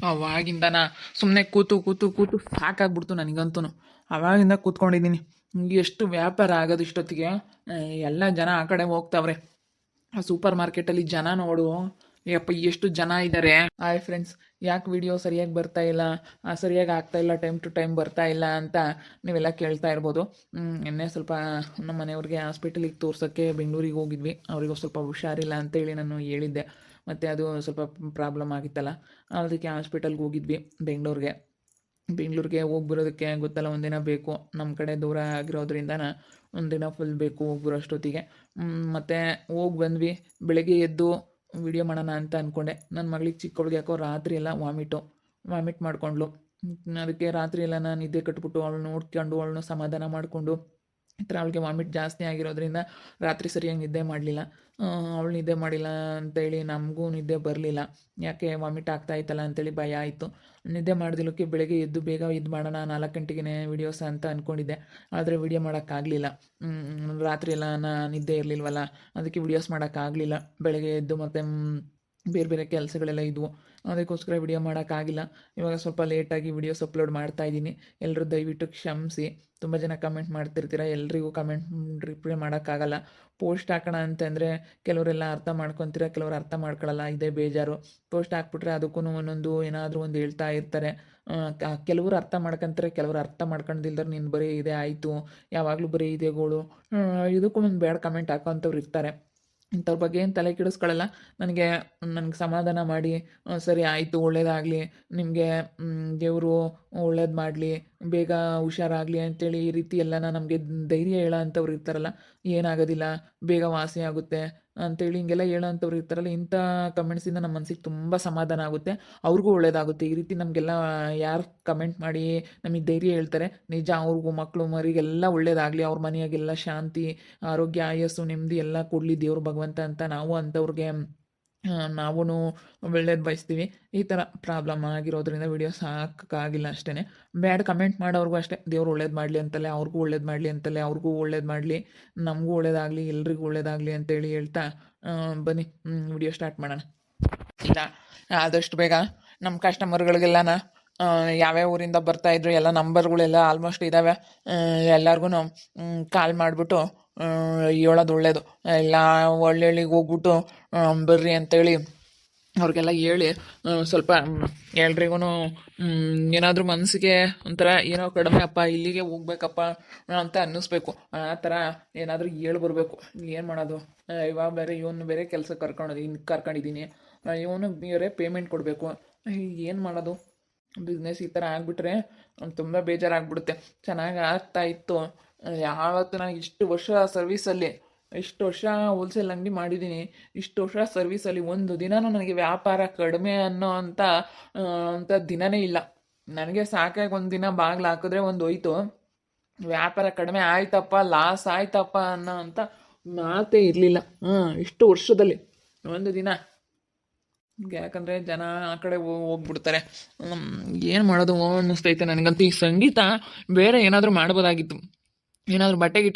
ಅವಾಗಿಂದ ಸುಮ್ಮನೆ ಕೂತು ಕೂತು ಕೂತು ಸಾಕಾಗ್ಬಿಡ್ತು ನನಗಂತೂ. ಅವಾಗಿಂದ ಕೂತ್ಕೊಂಡಿದ್ದೀನಿ. ಎಷ್ಟು ವ್ಯಾಪಾರ ಆಗೋದು ಇಷ್ಟೊತ್ತಿಗೆ. ಎಲ್ಲ ಜನ ಆ ಕಡೆ ಹೋಗ್ತಾವ್ರೆ. ಆ ಸೂಪರ್ ಮಾರ್ಕೆಟಲ್ಲಿ ಜನ ನೋಡು, ಯಪ್ಪ ಎಷ್ಟು ಜನ ಇದ್ದಾರೆ. ಹಾಯ್ ಫ್ರೆಂಡ್ಸ್, ಯಾಕೆ ವಿಡಿಯೋ ಸರಿಯಾಗಿ ಬರ್ತಾ ಇಲ್ಲ, ಸರಿಯಾಗಿ ಆಗ್ತಾ ಇಲ್ಲ, ಟೈಮ್ ಟು ಟೈಮ್ ಬರ್ತಾ ಇಲ್ಲ ಅಂತ ನೀವೆಲ್ಲ ಕೇಳ್ತಾ ಇರ್ಬೋದು. ನಿನ್ನೆ ಸ್ವಲ್ಪ ನಮ್ಮ ಮನೆಯವ್ರಿಗೆ ಹಾಸ್ಪಿಟಲಿಗೆ ತೋರ್ಸೋಕ್ಕೆ ಬೆಂಗಳೂರಿಗೆ ಹೋಗಿದ್ವಿ. ಅವ್ರಿಗೆ ಸ್ವಲ್ಪ ಹುಷಾರಿಲ್ಲ ಅಂತೇಳಿ ನಾನು ಹೇಳಿದ್ದೆ. ಮತ್ತು ಅದು ಸ್ವಲ್ಪ ಪ್ರಾಬ್ಲಮ್ ಆಗಿತ್ತಲ್ಲ, ಅದಕ್ಕೆ ಹಾಸ್ಪಿಟಲ್ಗೆ ಹೋಗಿದ್ವಿ ಬೆಂಗಳೂರಿಗೆ ಹೋಗಿ ಬರೋದಕ್ಕೆ ಗೊತ್ತಲ್ಲ, ಒಂದಿನ ಬೇಕು. ನಮ್ಮ ಕಡೆ ದೂರ ಆಗಿರೋದ್ರಿಂದ ಒಂದಿನ ಫುಲ್ ಬೇಕು ಹೋಗಿ ಬರೋಷ್ಟೊತ್ತಿಗೆ. ಮತ್ತು ಹೋಗಿ ಬಂದ್ವಿ. ಬೆಳಗ್ಗೆ ಎದ್ದು ವಿಡಿಯೋ ಮಾಡೋಣ ಅಂತ ಅಂದ್ಕೊಂಡೆ. ನನ್ನ ಮಗಳಿಗೆ ಚಿಕ್ಕವಳಿಗೆ ಯಾಕೋ ರಾತ್ರಿ ಎಲ್ಲ ವಾಮಿಟ್ ಮಾಡ್ಕೊಂಡ್ಳು. ಅದಕ್ಕೆ ರಾತ್ರಿ ಎಲ್ಲ ನಾನು ನಿದ್ದೆ ಕಟ್ಬಿಟ್ಟು ಅವಳು ನೋಡ್ಕೊಂಡು ಅವಳನ್ನ ಸಮಾಧಾನ ಮಾಡಿಕೊಂಡು, ಈ ಥರ ಅವಳಿಗೆ ವಾಮಿಟ್ ಜಾಸ್ತಿ ಆಗಿರೋದ್ರಿಂದ ರಾತ್ರಿ ಸರಿಯಾಗಿ ನಿದ್ದೆ ಮಾಡಲಿಲ್ಲ. ಅವಳು ನಿದ್ದೆ ಮಾಡಿಲ್ಲ ಅಂತೇಳಿ ನಮಗೂ ನಿದ್ದೆ ಬರಲಿಲ್ಲ. ಯಾಕೆ ವಾಮಿಟ್ ಆಗ್ತಾ ಇತ್ತಲ್ಲ ಅಂತೇಳಿ ಭಯ ಆಯಿತು. ನಿದ್ದೆ ಮಾಡ್ದಿಲ್ಲಕ್ಕೆ ಬೆಳಗ್ಗೆ ಎದ್ದು ಬೇಗ ಇದು ಮಾಡೋಣ 4 ಗಂಟೆಗೆ ವೀಡಿಯೋಸ್ ಅಂತ ಅಂದ್ಕೊಂಡಿದ್ದೆ. ಆದರೆ ವೀಡಿಯೋ ಮಾಡೋಕ್ಕಾಗಲಿಲ್ಲ. ರಾತ್ರಿ ಎಲ್ಲ ನಿದ್ದೆ ಇರಲಿಲ್ವಲ್ಲ, ಅದಕ್ಕೆ ವೀಡಿಯೋಸ್ ಮಾಡೋಕ್ಕಾಗಲಿಲ್ಲ. ಬೆಳಗ್ಗೆ ಎದ್ದು ಮತ್ತು ಬೇರೆ ಬೇರೆ ಕೆಲಸಗಳೆಲ್ಲ ಇದ್ವು, ಅದಕ್ಕೋಸ್ಕರ ವಿಡಿಯೋ ಮಾಡೋಕ್ಕಾಗಿಲ್ಲ. ಇವಾಗ ಸ್ವಲ್ಪ ಲೇಟಾಗಿ ವೀಡಿಯೋಸ್ ಅಪ್ಲೋಡ್ ಮಾಡ್ತಾಯಿದ್ದೀನಿ. ಎಲ್ಲರೂ ದಯವಿಟ್ಟು ಕ್ಷಮಿಸಿ. ತುಂಬ ಜನ ಕಮೆಂಟ್ ಮಾಡ್ತಿರ್ತೀರ, ಎಲ್ರಿಗೂ ಕಮೆಂಟ್ ರಿಪ್ಲೈ ಮಾಡೋಕ್ಕಾಗಲ್ಲ. ಪೋಸ್ಟ್ ಹಾಕೋಣ ಅಂತಂದರೆ ಕೆಲವರೆಲ್ಲ ಅರ್ಥ ಮಾಡ್ಕೊತೀರ, ಕೆಲವರು ಅರ್ಥ ಮಾಡ್ಕೊಳ್ಳಲ್ಲ, ಇದೇ ಬೇಜಾರು. ಪೋಸ್ಟ್ ಹಾಕ್ಬಿಟ್ರೆ ಅದಕ್ಕೂ ಒಂದೊಂದು ಏನಾದರೂ ಒಂದು ಹೇಳ್ತಾ ಇರ್ತಾರೆ. ಕೆಲವರು ಅರ್ಥ ಮಾಡ್ಕೊತಾರೆ, ಕೆಲವರು ಅರ್ಥ ಮಾಡ್ಕೊಂಡಿಲ್ದ್ರೆ ನೀನು ಬರೀ ಇದೇ ಆಯಿತು, ಯಾವಾಗಲೂ ಬರೀ ಇದೇಗಳು, ಇದಕ್ಕೂ ಒಂದು ಬ್ಯಾಡ್ ಕಮೆಂಟ್ ಹಾಕೋಂಥವ್ರು ಇರ್ತಾರೆ. ಇಂಥವ್ರ ಬಗ್ಗೆ ಏನು ತಲೆ ಕೆಡಿಸ್ಕೊಳ್ಳಲ್ಲ. ನನಗೆ ಸಮಾಧಾನ ಮಾಡಿ, ಸರಿ ಆಯಿತು, ಒಳ್ಳೇದಾಗಲಿ, ನಿಮಗೆ ದೇವರು ಒಳ್ಳೇದು ಮಾಡಲಿ, ಬೇಗ ಹುಷಾರಾಗಲಿ ಅಂತೇಳಿ ಈ ರೀತಿ ಎಲ್ಲನ ನಮಗೆ ಧೈರ್ಯ ಹೇಳೋ ಅಂಥವ್ರು ಇರ್ತಾರಲ್ಲ, ಏನಾಗೋದಿಲ್ಲ, ಬೇಗ ವಾಸಿ ಆಗುತ್ತೆ ಅಂತೇಳಿ ಹಿಂಗೆಲ್ಲ ಹೇಳೋ ಅಂಥವ್ರು ಇರ್ತಾರಲ್ಲ, ಇಂಥ ಕಮೆಂಟ್ಸಿಂದ ನಮ್ಮ ಮನಸ್ಸಿಗೆ ತುಂಬ ಸಮಾಧಾನ ಆಗುತ್ತೆ, ಅವ್ರಿಗೂ ಒಳ್ಳೇದಾಗುತ್ತೆ. ಈ ರೀತಿ ನಮಗೆಲ್ಲ ಯಾರು ಕಮೆಂಟ್ ಮಾಡಿ ನಮಗೆ ಧೈರ್ಯ ಹೇಳ್ತಾರೆ, ನಿಜ ಅವ್ರಿಗೂ ಮಕ್ಕಳು ಮರಿಗೆಲ್ಲ ಒಳ್ಳೇದಾಗಲಿ, ಅವ್ರ ಮನೆಯಾಗೆಲ್ಲ ಶಾಂತಿ, ಆರೋಗ್ಯ, ಆಯಸ್ಸು, ನೆಮ್ಮದಿ ಎಲ್ಲ ಕೊಡಲಿ ದೇವ್ರು ಭಗವಂತ ಅಂತ ನಾವು ಅಂಥವ್ರಿಗೆ ನಾವೂ ಒಳ್ಳೇದು ಬಯಸ್ತೀವಿ. ಈ ಥರ ಪ್ರಾಬ್ಲಮ್ ಆಗಿರೋದ್ರಿಂದ ವೀಡಿಯೋಸ್ ಹಾಕೋಕ್ಕಾಗಿಲ್ಲ ಅಷ್ಟೇ. ಬ್ಯಾಡ್ ಕಮೆಂಟ್ ಮಾಡೋರ್ಗೂ ಅಷ್ಟೇ, ದೇವ್ರು ಒಳ್ಳೇದು ಮಾಡಲಿ ಅಂತಲೇ, ಅವ್ರಿಗೂ ಒಳ್ಳೇದು ಮಾಡಲಿ ಅಂತಲೇ, ಅವ್ರಿಗೂ ಒಳ್ಳೇದು ಮಾಡಲಿ, ನಮಗೂ ಒಳ್ಳೇದಾಗಲಿ, ಎಲ್ರಿಗೂ ಒಳ್ಳೇದಾಗಲಿ ಅಂತೇಳಿ ಹೇಳ್ತಾ ಬನ್ನಿ ವಿಡಿಯೋ ಸ್ಟಾರ್ಟ್ ಮಾಡೋಣ. ಇಲ್ಲ, ಆದಷ್ಟು ಬೇಗ ನಮ್ಮ ಕಸ್ಟಮರ್ಗಳಿಗೆಲ್ಲನ ಯಾವ್ಯಾವ ಊರಿಂದ ಬರ್ತಾಯಿದ್ರು ಎಲ್ಲ ನಂಬರ್ಗಳೆಲ್ಲ ಆಲ್ಮೋಸ್ಟ್ ಇದ್ದಾವೆ. ಎಲ್ಲರಿಗೂ ಕಾಲ್ ಮಾಡಿಬಿಟ್ಟು ಹೇಳೋದು ಒಳ್ಳೆಯದು. ಎಲ್ಲ ಒಳ್ಳೊಳ್ಳಿಗೆ ಹೋಗ್ಬಿಟ್ಟು ಬರ್ರಿ ಅಂತೇಳಿ ಅವ್ರಿಗೆಲ್ಲ ಹೇಳಿ ಸ್ವಲ್ಪ ಎಲ್ರಿಗೂ ಏನಾದರೂ ಮನಸ್ಸಿಗೆ ಒಂಥರ ಏನೋ ಕಡಿಮೆ ಅಪ್ಪ, ಇಲ್ಲಿಗೆ ಹೋಗ್ಬೇಕಪ್ಪ ಅಂತ ಅನ್ನಿಸ್ಬೇಕು. ಆ ಥರ ಏನಾದರೂ ಹೇಳ್ಬರ್ಬೇಕು. ಏನು ಮಾಡೋದು, ಇವಾಗ ಬೇರೆ ಇವನು ಬೇರೆ ಕೆಲಸಕ್ಕೆ ಕರ್ಕೊಂಡಿದ್ದೀನಿ, ಇವನು ಬೇರೆ ಪೇಮೆಂಟ್ ಕೊಡಬೇಕು. ಏನು ಮಾಡೋದು, ಬಿಸ್ನೆಸ್ ಈ ಥರ ಆಗಿಬಿಟ್ರೆ ತುಂಬ ಬೇಜಾರಾಗ್ಬಿಡುತ್ತೆ. ಚೆನ್ನಾಗಿ ಆಗ್ತಾಯಿತ್ತು. ಯಾವತ್ತು ನಾನು ಇಷ್ಟು ವರ್ಷ ಸರ್ವೀಸಲ್ಲಿ, ಇಷ್ಟು ವರ್ಷ ಹೋಲ್ಸೇಲ್ ಅಂಗಡಿ ಮಾಡಿದ್ದೀನಿ, ಇಷ್ಟು ವರ್ಷ ಸರ್ವೀಸಲ್ಲಿ ಒಂದು ದಿನವೂ ನನಗೆ ವ್ಯಾಪಾರ ಕಡಿಮೆ ಅನ್ನೋ ಅಂಥ ದಿನವೇ ಇಲ್ಲ. ನನಗೆ ಸಾಕಾಗಿ ಒಂದು ದಿನ ಬಾಗಿಲು ಹಾಕಿದ್ರೆ ಒಂದು ಹೋಯ್ತು, ವ್ಯಾಪಾರ ಕಡಿಮೆ ಆಯ್ತಪ್ಪ, ಲಾಸ್ ಆಯ್ತಪ್ಪ ಅನ್ನೋ ಅಂಥ ಮಾತೇ ಇರಲಿಲ್ಲ ಇಷ್ಟು ವರ್ಷದಲ್ಲಿ ಒಂದು ದಿನ. ಯಾಕಂದರೆ ಜನ ಆ ಕಡೆ ಹೋಗ್ಬಿಡ್ತಾರೆ. ಏನು ಮಾಡೋದು ಅನ್ನಿಸ್ತೈತೆ ನನಗಂತೂ. ಈ ಸಂಗೀತ ಬೇರೆ ಏನಾದರೂ ಮಾಡ್ಬೋದಾಗಿತ್ತು, ಏನಾದರೂ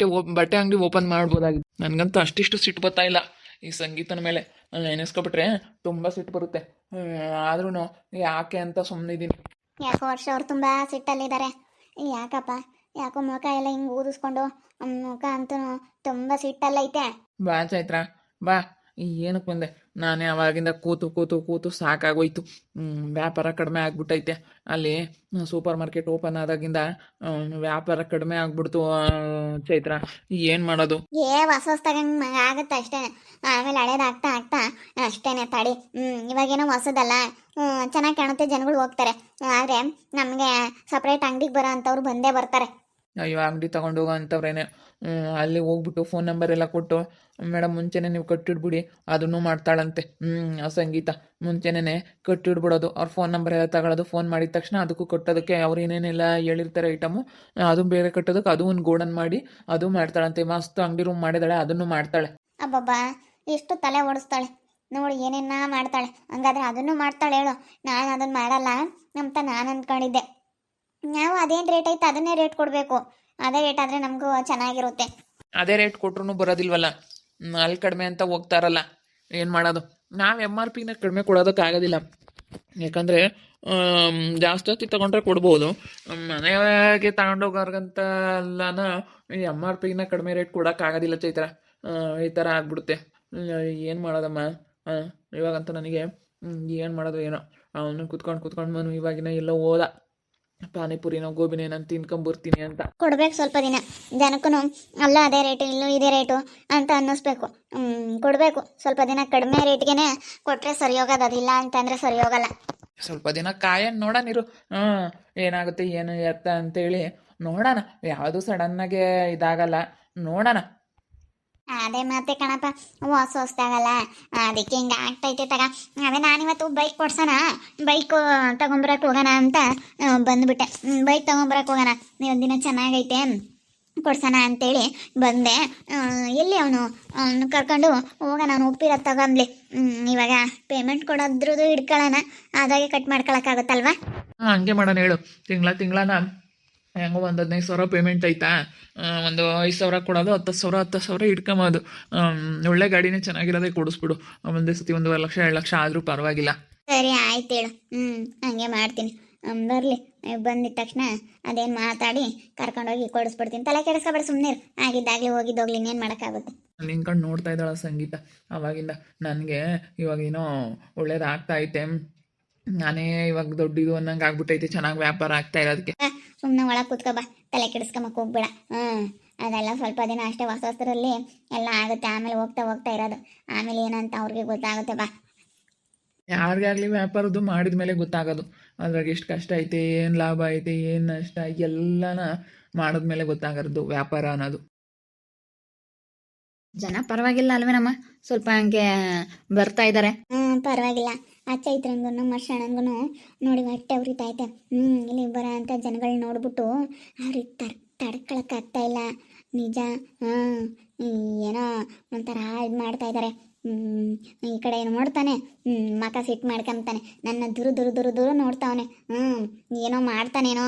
ಬಟ್ಟೆ ಅಂಗಡಿ ಓಪನ್ ಮಾಡ್ಬೋದಾಗಿತ್ತು. ನನಗಂತೂ ಅಷ್ಟಿಷ್ಟು ಸಿಟ್ಟು ಬರ್ತಾ ಇಲ್ಲ ಈ ಸಂಗೀತನ ಮೇಲೆ. ನೆನೆಸ್ಕೊಬಿಟ್ರೆ ತುಂಬ ಸಿಟ್ಟು ಬರುತ್ತೆ. ಆದ್ರೂ ಯಾಕೆ ಅಂತ ಸುಮ್ಮನಿದ್ದೀನಿ. ಯಾಕೋ ವರ್ಷ ಅವ್ರು ತುಂಬ ಸಿಟ್ಟಲ್ಲಿದ್ದಾರೆ. ಯಾಕಪ್ಪ, ಯಾಕೋ ಮುಖ ಎಲ್ಲ ಹಿಂಗೆ ಊದಿಸ್ಕೊಂಡು ಮುಖ ಅಂತೂ ತುಂಬ ಸಿಟ್ಟಲ್ಲೈತೆ. ಬಾ ಚೈತ್ರ ಬಾ, ಏನಕ್ಕೆ ಬಂದೆ? ನಾನೇ ಅವಾಗಿಂದ ಕೂತು ಕೂತು ಕೂತು ಸಾಕಾಗೋಯ್ತು. ವ್ಯಾಪಾರ ಕಡಿಮೆ ಆಗ್ಬಿಟ್ಟೈತೆ. ಅಲ್ಲಿ ಸೂಪರ್ ಮಾರ್ಕೆಟ್ ಓಪನ್ ಆದಾಗಿಂದ ವ್ಯಾಪಾರ ಕಡಿಮೆ ಆಗ್ಬಿಡ್ತು ಚೈತ್ರ. ಏನು ಮಾಡೋದು? ಹೊಸ ತಗೊಂಡು ಆಗುತ್ತೆ ಅಷ್ಟೇ, ಆಮೇಲೆ ಹಳೇದಾಗ್ತಾ ಆಗ್ತಾ ಅಷ್ಟೇನೆ ತಡಿ. ಇವಾಗೇನೋ ಹೊಸದಲ್ಲ, ಚೆನ್ನಾಗಿ ಕಾಣುತ್ತೆ, ಜನಗಳು ಹೋಗ್ತಾರೆ. ಆದರೆ ನಮಗೆ ಸಪ್ರೇಟ್ ಅಂಗಡಿಗೆ ಬರೋ ಅಂಥವ್ರು ಬಂದೇ ಬರ್ತಾರೆ. ಅಯ್ಯೋ, ಅಂಗಡಿ ತೊಗೊಂಡು ಹೋಗೋ ಅಂಥವ್ರೇನೆ. ಅಲ್ಲಿ ಹೋಗ್ಬಿಟ್ಟು ಫೋನ್ ನಂಬರ್ ಎಲ್ಲ ಕೊಟ್ಟು, ಮೇಡಮ್ ಮುಂಚೆನೇ ನೀವು ಕಟ್ಟಿಡ್ಬಿಡಿ, ಅದನ್ನು ಮಾಡ್ತಾಳಂತೆ. ಆ ಸಂಗೀತ ಮುಂಚೆನೇ ಕಟ್ಟಿಡ್ಬಿಡೋದು, ಅವ್ರ ಫೋನ್ ನಂಬರ್ ಎಲ್ಲ ತಗೊಳ್ಳೋದು, ಫೋನ್ ಮಾಡಿದ ತಕ್ಷಣ ಅದಕ್ಕೂ ಕಟ್ಟೋದಕ್ಕೆ ಅವ್ರು ಏನೇನೆಲ್ಲ ಹೇಳಿರ್ತಾರೆ ಐಟಮು, ಅದು ಬೇರೆ ಕಟ್ಟೋದಕ್ಕೆ ಅದು ಒಂದು ಗೋಡನ್ ಮಾಡಿ ಅದು ಮಾಡ್ತಾಳಂತೆ. ಮಸ್ತ್ ಅಂಗಡಿ ರೂಮ್ ಮಾಡಿದಾಳೆ, ಅದನ್ನು ಮಾಡ್ತಾಳೆ. ಅಬ್ಬಬ್ಬಾ, ಎಷ್ಟು ತಲೆ ಓಡಿಸ್ತಾಳೆ ನೋಡಿ, ಏನೇನ ಮಾಡ್ತಾಳೆ. ಹಂಗಾದ್ರೆ ಅದನ್ನು ಮಾಡ್ತಾಳೆ ಹೇಳು. ನಾನು ಅದನ್ನು ಮಾಡಲ್ಲ ಅಂತ ನಾನು ಅಂದ್ಕೊಂಡಿದ್ದೆ. ನಾವು ಅದೇನು ರೇಟ್ ಐತೆ ಅದನ್ನೇ ರೇಟ್ ಕೊಡಬೇಕು. ಅದೇ ರೇಟ್ ಆದರೆ ನಮಗೂ ಚೆನ್ನಾಗಿರುತ್ತೆ. ಅದೇ ರೇಟ್ ಕೊಟ್ರು ಬರೋದಿಲ್ವಲ್ಲ, ಅಲ್ಲಿ ಕಡಿಮೆ ಅಂತ ಹೋಗ್ತಾರಲ್ಲ. ಏನು ಮಾಡೋದು? ನಾವು MRPನ ಕಡಿಮೆ ಕೊಡೋದಕ್ಕಾಗೋದಿಲ್ಲ. ಯಾಕಂದರೆ ಜಾಸ್ತಿ ಹೊತ್ತಿಗೆ ತೊಗೊಂಡ್ರೆ ಕೊಡ್ಬೋದು. ಮನೆಗೆ ತಗೊಂಡೋಗೋರ್ಗಂತ ಎಲ್ಲನ ಈ MRPಗಿನ್ನ ಕಡಿಮೆ ರೇಟ್ ಕೊಡೋಕ್ಕಾಗೋದಿಲ್ಲ ಚೈತ್ರ. ಈ ಥರ ಆಗ್ಬಿಡುತ್ತೆ. ಏನು ಮಾಡೋದಮ್ಮ? ಇವಾಗಂತೂ ನನಗೆ ಏನು ಮಾಡೋದು ಏನೋ. ಅವನು ಕುತ್ಕೊಂಡು ಮನು ಇವಾಗಿನ ಎಲ್ಲೋ ಹೋದ ಪಾನಿಪುರಿನೋ ಗೋಬಿನೋ ನಾನು ತಿನ್ಕೊಂಬರ್ತೀನಿ ಅಂತ. ಕೊಡ್ಬೇಕು ಸ್ವಲ್ಪ ದಿನ ಜನಕ್ಕೂ, ಅಲ್ಲ ಅದೇ ರೇಟು ಇಲ್ಲೂ ಇದೇ ರೇಟು ಅಂತ ಅನ್ನಿಸ್ಬೇಕು. ಕೊಡಬೇಕು ಸ್ವಲ್ಪ ದಿನ, ಕಡಿಮೆ ರೇಟ್ಗೆ ಕೊಟ್ಟರೆ ಸರಿ ಹೋಗೋದು, ಅದಿಲ್ಲ ಅಂತಂದರೆ ಸರಿ ಹೋಗಲ್ಲ. ಸ್ವಲ್ಪ ದಿನ ಕಾಯನ್ ನೋಡೋಣಿರು. ಏನಾಗುತ್ತೆ ಏನು ಎತ್ತ ಅಂತೇಳಿ ನೋಡೋಣ. ಯಾವುದು ಸಡನ್ನಾಗೆ ಇದಾಗಲ್ಲ, ನೋಡೋಣ. ಅದೇ ಮತ್ತೆ ಕಣಪ್ಪ, ಹೊಸ್ದಾಗಲ್ಲ, ಅದಕ್ಕೆ ಹಿಂಗೆ ಆಗ್ತೈತೆ ತಗ. ಅದೇ ನಾನಿವತ್ತು ಬೈಕ್ ಕೊಡ್ಸೋಣ, ಬೈಕು ತಗೊಂಬರಕ್ಕೆ ಹೋಗೋಣ ಅಂತ ಬಂದುಬಿಟ್ಟೆ. ಬೈಕ್ ತಗೊಂಬರಕ್ಕೆ ಹೋಗೋಣ, ಒಂದು ದಿನ ಚೆನ್ನಾಗೈತೆ ಕೊಡ್ಸೋಣ ಅಂತೇಳಿ ಬಂದೆ. ಎಲ್ಲಿ ಅವನು ಕರ್ಕೊಂಡು ಹೋಗೋಣ, ಅವನು ಒಪ್ಪಿರೋದು ತಗೊಂಬ್ಲಿ. ಇವಾಗ ಪೇಮೆಂಟ್ ಕೊಡೋದ್ರದ್ದು ಹಿಡ್ಕೊಳ್ಳೋಣ, ಅದಾಗೆ ಕಟ್ ಮಾಡ್ಕೊಳಕ್ಕಾಗುತ್ತಲ್ವಾ? ಹಂಗೆ ಮಾಡೋಣ ಹೇಳು. ತಿಂಗಳನ ಹೆಂಗೋ ಒಂದು 15,000 ಪೇಮೆಂಟ್ ಐತಾ, ಒಂದು 5,000 ಕೊಡೋದು, 10,000 ಇಟ್ಕೊಂಬೋದು. ಒಳ್ಳೆ ಗಾಡಿನೇ ಚೆನ್ನಾಗಿರೋದೇ ಕೊಡಿಸ್ಬಿಡು. ಒಂದೇ ಸತಿ 1.5 ಲಕ್ಷ 2 ಲಕ್ಷ ಆದರೂ ಪರವಾಗಿಲ್ಲ. ಸರಿ ಆಯ್ತು ಹೇಳು. ಹಂಗೆ ಮಾಡ್ತೀನಿ. ಬರಲಿ, ಬಂದಿದ ತಕ್ಷಣ ಅದೇನು ಮಾತಾಡಿ ಕರ್ಕೊಂಡೋಗಿ ಕೊಡಿಸ್ಬಿಡ್ತೀನಿ. ತಲೆ ಕೆಡಿಸ್ಕೊಬೇಡ, ಸುಮ್ಮನೆ ಆಗಿದ್ದಾಗಲಿ ಹೋಗಿದ್ದೋಗ್ಲಿ, ಇನ್ನೇನು ಮಾಡೋಕ್ಕಾಗುತ್ತೆ. ನಿಂಕೊಂಡು ನೋಡ್ತಾ ಇದ್ದಾಳ ಸಂಗೀತ ಅವಾಗಿಂದ. ನನಗೆ ಇವಾಗೇನೋ ಒಳ್ಳೇದಾಗ್ತಾ ಐತೆ. ನಾನೇ ಇವಾಗ ದೊಡ್ಡದು ಅನ್ನಂಗೆ ಆಗ್ಬಿಟ್ಟೈತೆ, ಚೆನ್ನಾಗಿ ವ್ಯಾಪಾರ ಆಗ್ತಾ ಇರೋದಕ್ಕೆ. ಸುಮ್ಮನೆ ಒಳಗೆ ಕೂತ್ಕೊಬಾ, ತಲೆ ಕೆಡಿಸ್ಕೊಂಬಕ್ಕೆ ಹೋಗ್ಬೇಡ. ಅದೆಲ್ಲ ಸ್ವಲ್ಪ ದಿನ ಅಷ್ಟೇ, ಹೊಸದ್ರಲ್ಲಿ ಎಲ್ಲ ಆಗುತ್ತೆ. ಆಮೇಲೆ ಹೋಗ್ತಾ ಇರೋದು, ಆಮೇಲೆ ಏನಂತ ಅವ್ರಿಗೆ ಗೊತ್ತಾಗುತ್ತೆ. ಬಾ, ಯಾರಿಗಾಗಲಿ ವ್ಯಾಪಾರದ್ದು ಮಾಡಿದ ಮೇಲೆ ಗೊತ್ತಾಗೋದು ಅದ್ರಾಗ ಎಷ್ಟು ಕಷ್ಟ ಐತೆ, ಏನು ಲಾಭ ಐತೆ, ಏನು ನಷ್ಟ, ಎಲ್ಲನ ಮಾಡಿದ್ಮೇಲೆ ಗೊತ್ತಾಗೋದು ವ್ಯಾಪಾರ ಅನ್ನೋದು. ಜನ ಪರವಾಗಿಲ್ಲ ಅಲ್ವೇನಮ್ಮ, ಸ್ವಲ್ಪ ಹಂಗೆ ಬರ್ತಾ ಇದ್ದಾರೆ. ಪರವಾಗಿಲ್ಲ. ಆ ಚೈತ್ರಂಗೂ ನಮ್ಮ ಶರಣನ್ಗೂ ನೋಡಿ ಹೊಟ್ಟೆ ಉರಿತೈತೆ. ಇಲ್ಲಿ ಬರೋ ಅಂಥ ಜನಗಳು ನೋಡ್ಬಿಟ್ಟು ಅವ್ರಿಗೆ ತಡ್ಕೊಳಕ್ಕಾಗ್ತಾ ಇಲ್ಲ ನಿಜ. ಏನೋ ಒಂಥರ ಇದು ಮಾಡ್ತಾ ಇದ್ದಾರೆ. ಈ ಕಡೆ ಏನು ನೋಡ್ತಾನೆ, ಮಕ ಸಿಟ್ಟು ಮಾಡ್ಕೊಂತಾನೆ, ನನ್ನ ದುರು ನೋಡ್ತಾವನೆ. ಏನೋ ಮಾಡ್ತಾನೇನೋ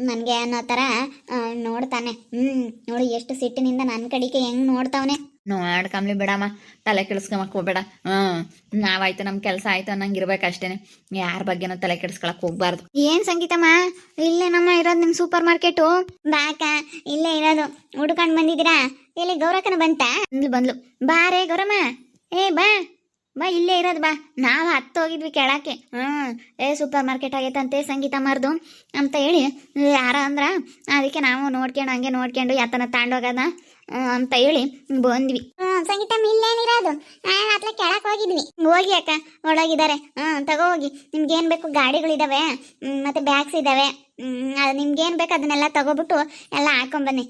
ನನಗೆ ಅನ್ನೋ ಥರ ನೋಡ್ತಾನೆ. ನೋಡಿ ಎಷ್ಟು ಸಿಟ್ಟಿನಿಂದ ನನ್ನ ಕಡೆಗೆ ಹೆಂಗೆ ನೋಡ್ತಾವನೆ. ನೋಡ್ಕಂಬ್ಲಿ ಬಿಡಮ್ಮ, ತಲೆ ಕೆಡಿಸ್ಕೊಂಬಕ್ ಹೋಗ್ಬೇಡ. ನಾವಾಯ್ತು ನಮ್ಮ ಕೆಲಸ ಆಯ್ತು ಅನ್ನಂಗಿರ್ಬೇಕು ಅಷ್ಟೇ. ಯಾರ ಬಗ್ಗೆನೂ ತಲೆ ಕೆಡಿಸ್ಕೊಳಕ್ ಹೋಗ್ಬಾರ್ದು. ಏನು ಸಂಗೀತಮ್ಮ, ಇಲ್ಲೇ ನಮ್ಮ ಇರೋದು ನಿಮ್ಮ ಸೂಪರ್ ಮಾರ್ಕೆಟು? ಬಾಕ, ಇಲ್ಲೇ ಇರೋದು. ಹುಡ್ಕೊಂಡು ಬಂದಿದ್ದೀರಾ? ಎಲ್ಲಿ ಗೌರಕ್ಕನ ಬಂದ್ಲು. ಬಾರೇ ಗೌರಮ್ಮ, ಬಾ ಬಾ, ಇಲ್ಲೇ ಇರೋದು ಬಾ. ನಾವು ಹೋಗಿದ್ವಿ ಕೆಳಕ್ಕೆ. ಸೂಪರ್ ಮಾರ್ಕೆಟ್ ಆಗೈತಂತೆ ಸಂಗೀತ ಮಾರ್ದು ಅಂತ ಹೇಳಿ ಯಾರ ಅಂದ್ರ, ಅದಕ್ಕೆ ನಾವು ನೋಡ್ಕೊಂಡು ಯಾತನ ತಾಂಡೋಗದ ಅಂತ ಹೇಳಿ ಬಂದ್ವಿ. ಸಂಗೀತ ಇಲ್ಲೇನಿರೋದು? ಅತ್ಲ ಕೆಳಕ್ಕೆ ಹೋಗಿದ್ವಿ. ಹೋಗಿ ಅಕ್ಕ, ಒಳಗಿದ್ದಾರೆ. ತಗೋ ಹೋಗಿ, ನಿಮ್ಗೇನು ಬೇಕು ಗಾಡಿಗಳಿದಾವೆ, ಮತ್ತೆ ಬ್ಯಾಗ್ಸ್ ಇದಾವೆ. ನಿಮ್ಗೇನು ಬೇಕು ಅದನ್ನೆಲ್ಲ ತಗೋಬಿಟ್ಟು ಎಲ್ಲ ಹಾಕೊಂಬನ್ನಿ.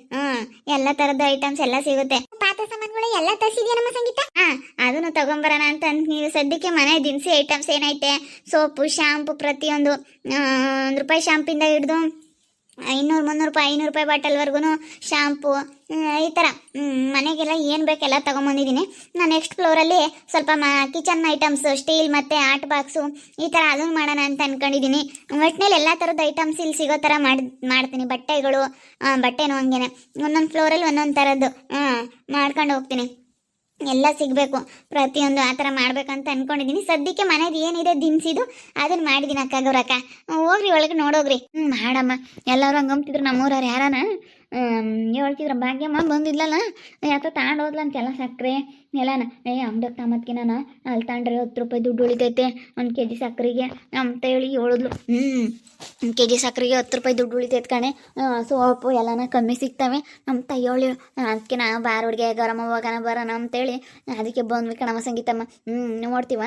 ಎಲ್ಲ ಥರದ್ದು ಐಟಮ್ಸ್ ಎಲ್ಲ ಸಿಗುತ್ತೆ. ಪಾತ್ರೆ ಸಾಮಾನುಗಳು ಎಲ್ಲ ತರಿಸಿದ್ಯಾ ನಮ್ಮ ಸಂಗೀತ? ಅದನ್ನು ತಗೊಂಬರೋಣ ಅಂತ ನೀವು ಸದ್ಯಕ್ಕೆ ಮನೆ ದಿನಸಿ ಐಟಮ್ಸ್ ಏನೈತೆ, ಸೋಪು, ಶಾಂಪು, ಪ್ರತಿಯೊಂದು ₹1 ಶಾಂಪಿಂದ ಹಿಡಿದು 200, 300, 500 ಬಾಟಲ್ವರೆಗೂ ಶಾಂಪು, ಈ ಥರ ಮನೆಗೆಲ್ಲ ಏನು ಬೇಕೆಲ್ಲ ತೊಗೊಂಬಂದಿದ್ದೀನಿ. ನಾನು ನೆಕ್ಸ್ಟ್ ಫ್ಲೋರಲ್ಲಿ ಸ್ವಲ್ಪ ಕಿಚನ್ ಐಟಮ್ಸ್, ಸ್ಟೀಲ್ ಮತ್ತು ಆರ್ಟ್ ಬಾಕ್ಸು, ಈ ಥರ ಅದನ್ನು ಮಾಡೋಣ ಅಂತ ಅಂದ್ಕೊಂಡಿದ್ದೀನಿ. ಒಟ್ಟಿನಲ್ಲಿ ಎಲ್ಲ ಥರದ ಐಟಮ್ಸ್ ಇಲ್ಲಿ ಸಿಗೋ ಥರ ಮಾಡ್ತೀನಿ. ಬಟ್ಟೆನೂ ಹಂಗೇನೆ ಒಂದೊಂದು ಫ್ಲೋರಲ್ಲಿ ಒಂದೊಂದು ಥರದ್ದು ಮಾಡ್ಕೊಂಡು ಹೋಗ್ತೀನಿ. ಎಲ್ಲ ಸಿಗಬೇಕು, ಪ್ರತಿಯೊಂದು ಆ ಥರ ಮಾಡ್ಬೇಕಂತ ಅಂದ್ಕೊಂಡಿದ್ದೀನಿ. ಸದ್ಯಕ್ಕೆ ಮನೇದು ಏನಿದೆ ದಿನಸಿದು ಅದನ್ನು ಮಾಡಿದ್ದೀನಿ. ಅಕ್ಕ ಗೌರಕ್ಕ, ಹೋಗ್ರಿ ಒಳಗೆ ನೋಡೋಗ್ರಿ. ಮಾಡಮ್ಮ, ಎಲ್ಲರೂ ಹಂಗಂತಿದ್ರು. ನಮ್ಮೂರವ್ರು ಯಾರಾನ ಹೇಳ್ತಿದ್ರ, ಭಾಗ್ಯಮ್ಮ ಬಂದಿದ್ಲಲ್ಲ, ಯಾತ ತಗೊಂಡು ಹೋದ್ಲ ಅಂತೆಲ್ಲ ಸಕ್ಕರೆ ಎಲ್ಲನ. ಅಂಗಡಿಗೆ ತಾಮತ್ಗೆ ನಾನು ಅಲ್ಲಿ ತಗೊಂಡ್ರೆ ₹10 ದುಡ್ಡು ಉಳಿತೈತೆ 1 kg ಸಕ್ಕರೆಗೆ ಅಂತ ಹೇಳಿ ಹೇಳಿದ್ಲು. 1 kg ಸಕ್ಕರೆಗೆ ₹10 ದುಡ್ಡು ಉಳಿತೈತೆ ಕಣೆ. ಸೋಪು ಎಲ್ಲನ ಕಮ್ಮಿ ಸಿಗ್ತವೆ ಅಂತ ಹೇಳಿ, ಅದಕ್ಕೆ ನಾ ಬಾರೋಡ್ಗೆ ಗರಮ ಹೋಗೋಣ ಬರೋಣ ಅಂತೇಳಿ ಅದಕ್ಕೆ ಬಂದ್ವಿ ಕಣಮ್ಮ ಸಂಗೀತಮ್ಮ. ನೋಡ್ತೀವ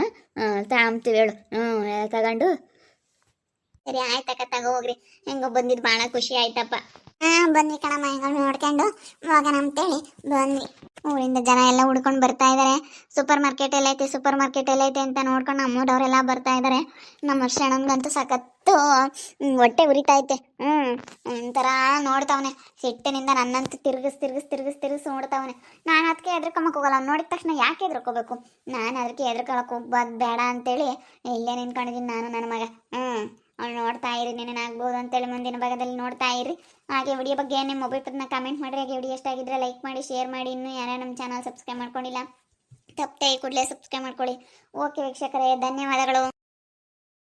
ತಾಂಬ್ತೀವಿ ಹೇಳು. ತಗೊಂಡು ಸರಿ ಆಯ್ತಕ್ಕ, ತಗೋ ಹೋಗ್ರಿ. ಹೆಂಗೋ ಬಂದಿದ್ದು ಭಾಳ ಖುಷಿ ಆಯ್ತಪ್ಪ. ಬನ್ನಿ ಕಣಮ್ಮ, ಹೆಂಗೋ ನೋಡ್ಕೊಂಡು ಹೋಗೋಣ ಅಂತೇಳಿ ಬಂದ್ವಿ. ಊರಿಂದ ಜನ ಎಲ್ಲ ಹುಡ್ಕೊಂಡು ಬರ್ತಾ ಇದ್ದಾರೆ. ಸೂಪರ್ ಮಾರ್ಕೆಟ್ ಎಲ್ಲೈತೆ ಅಂತ ನೋಡ್ಕೊಂಡು ನಮ್ಮೂರವರೆಲ್ಲ ಬರ್ತಾ ಇದ್ದಾರೆ. ನಮ್ಮ ವರ್ಷಣ್ಣಂಗಂತೂ ಸಖತ್ತು ಹೊಟ್ಟೆ ಉರಿತೈತೆ. ಒಂಥರ ನೋಡ್ತಾವನೆ ಸಿಟ್ಟಿನಿಂದ, ನನ್ನಂತೂ ತಿರ್ಗಿಸ್ ನೋಡ್ತಾವನೆ. ನಾನು ಅದಕ್ಕೆ ಹೆದರ್ಕೊಂಬಕ್ಕೆ ಹೋಗಲ್ಲ. ನೋಡಿದ ತಕ್ಷಣ ಯಾಕೆ ಹೆದರ್ಕೋಬೇಕು? ನಾನು ಅದಕ್ಕೆ ಹೆದರ್ಕೊಳಕ್ಕೆ ಹೋಗ್ಬಾರ್ದು, ಬೇಡ ಅಂತೇಳಿ ಇಲ್ಲೇ ನಿಂತ್ಕೊಂಡಿದ್ದೀನಿ ನಾನು ನನ್ನ ಮಗ. ಅವ್ನು ನೋಡ್ತಾ ಇರಿ, ನೆನೇನಾಗ್ಬೋದು ಅಂತೇಳಿ ಮುಂದಿನ ಭಾಗದಲ್ಲಿ ನೋಡ್ತಾ ಇರಿ. ಹಾಗೆ ವಿಡಿಯೋ ಬಗ್ಗೆ ನಿಮ್ಮ ಅಭಿಪ್ರಾಯನ ಕಮೆಂಟ್ ಮಾಡಿರಿ. ಹಾಗೆ ವಿಡಿಯೋ ಇಷ್ಟ ಆಗಿದ್ರೆ ಲೈಕ್ ಮಾಡಿ, ಶೇರ್ ಮಾಡಿ. ಇನ್ನೂ ಯಾರ್ಯಾರು ನಮ್ಮ ಚಾನಲ್ ಸಬ್ಸ್ಕ್ರೈಬ್ ಮಾಡ್ಕೊಂಡಿಲ್ಲ, ತಪ್ಪದೆ ಕೂಡಲೇ ಸಬ್ಸ್ಕ್ರೈಬ್ ಮಾಡ್ಕೊಳ್ಳಿ. ಓಕೆ ವೀಕ್ಷಕರೇ, ಧನ್ಯವಾದಗಳು.